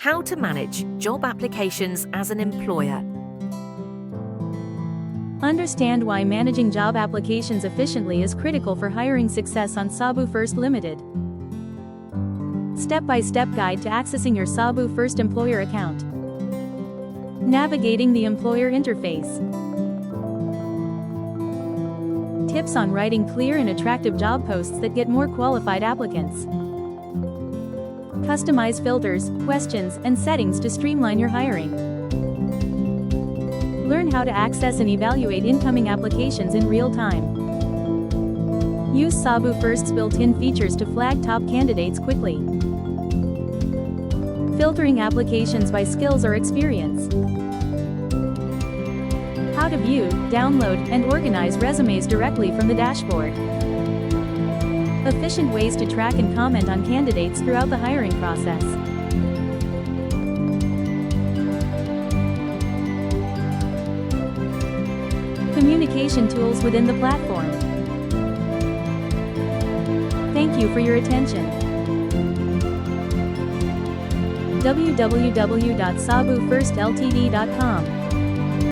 How to manage job applications as an employer. Understand why managing job applications efficiently is critical for hiring success on Saabou First Limited. Step-by-step guide to accessing your Saabou First employer account. Navigating the employer interface. Tips on writing clear and attractive job posts that get more qualified applicants. Customize filters, questions, and settings to streamline your hiring. Learn how to access and evaluate incoming applications in real time. Use Saabou First's built-in features to flag top candidates quickly. Filtering applications by skills or experience. How to view, download, and organize resumes directly from the dashboard. Efficient ways to track and comment on candidates throughout the hiring process. Communication tools within the platform. Thank you for your attention. www.saaboufirstltd.com